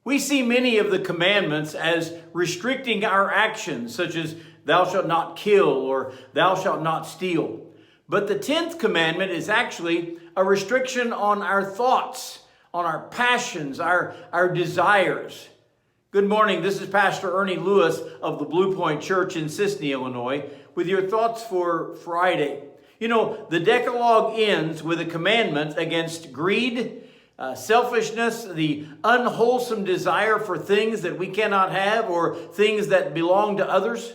We see many of the commandments as restricting our actions, such as thou shalt not kill or thou shalt not steal. But the 10th commandment is actually a restriction on our thoughts, on our passions, our desires. Good morning, this is Pastor Ernie Lewis of the Blue Point Church in Sisney, Illinois, with your thoughts for Friday. You know, the Decalogue ends with a commandment against greed, selfishness, the unwholesome desire for things that we cannot have or things that belong to others.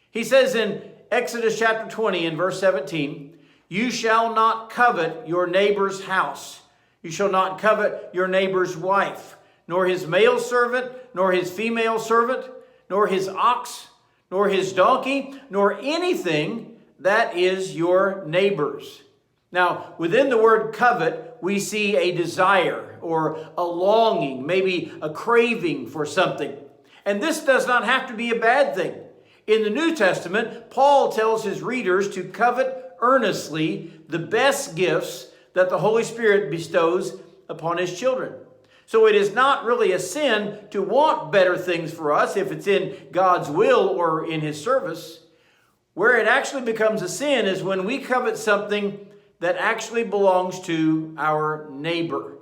He says in Exodus chapter 20 and verse 17, "You shall not covet your neighbor's house. You shall not covet your neighbor's wife, nor his male servant, nor his female servant, nor his ox, nor his donkey, nor anything that is your neighbor's." Now, within the word covet, we see a desire or a longing, maybe a craving for something. And this does not have to be a bad thing. In the New Testament, Paul tells his readers to covet earnestly the best gifts that the Holy Spirit bestows upon his children. So it is not really a sin to want better things for us if it's in God's will or in his service. Where it actually becomes a sin is when we covet something that actually belongs to our neighbor.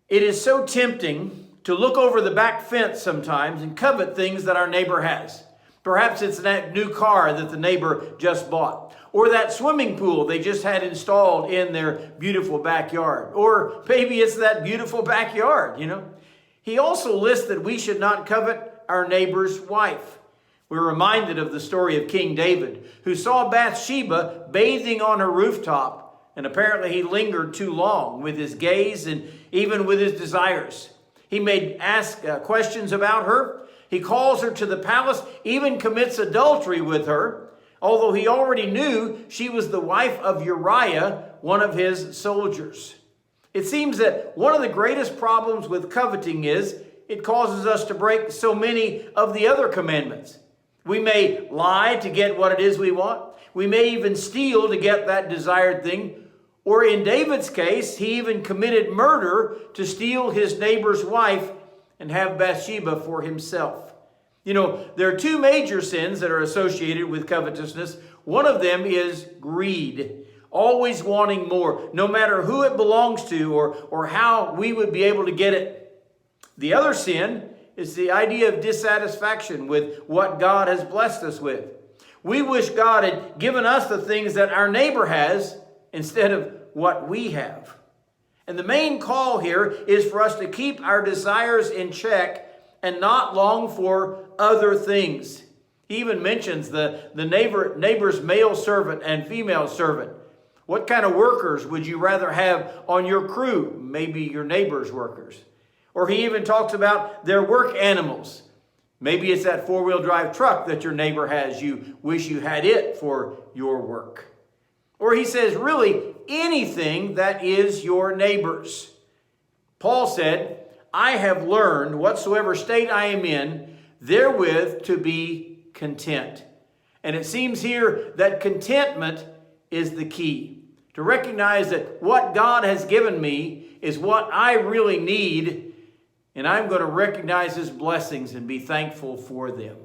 It is so tempting to look over the back fence sometimes and covet things that our neighbor has. Perhaps it's that new car that the neighbor just bought, or that swimming pool they just had installed in their beautiful backyard, or maybe it's that beautiful backyard, you know. He also lists that we should not covet our neighbor's wife. We're reminded of the story of King David, who saw Bathsheba bathing on her rooftop, and apparently he lingered too long with his gaze and even with his desires. He may ask questions about her. He calls her to the palace, even commits adultery with her, although he already knew she was the wife of Uriah, one of his soldiers. It seems that one of the greatest problems with coveting is it causes us to break so many of the other commandments. We may lie to get what it is we want. We may even steal to get that desired thing. Or in David's case, he even committed murder to steal his neighbor's wife and have Bathsheba for himself. You know, there are two major sins that are associated with covetousness. One of them is greed, always wanting more, no matter who it belongs to or how we would be able to get it. The other sin is the idea of dissatisfaction with what God has blessed us with. We wish God had given us the things that our neighbor has instead of what we have. And the main call here is for us to keep our desires in check and not long for other things. He even mentions the neighbor's male servant and female servant. What kind of workers would you rather have on your crew? Maybe your neighbor's workers. Or he even talks about their work animals. Maybe it's that four-wheel drive truck that your neighbor has. You wish you had it for your work. Or he says, really, anything that is your neighbor's. Paul said, "I have learned whatsoever state I am in, therewith to be content." And it seems here that contentment is the key. To recognize that what God has given me is what I really need, and I'm going to recognize his blessings and be thankful for them.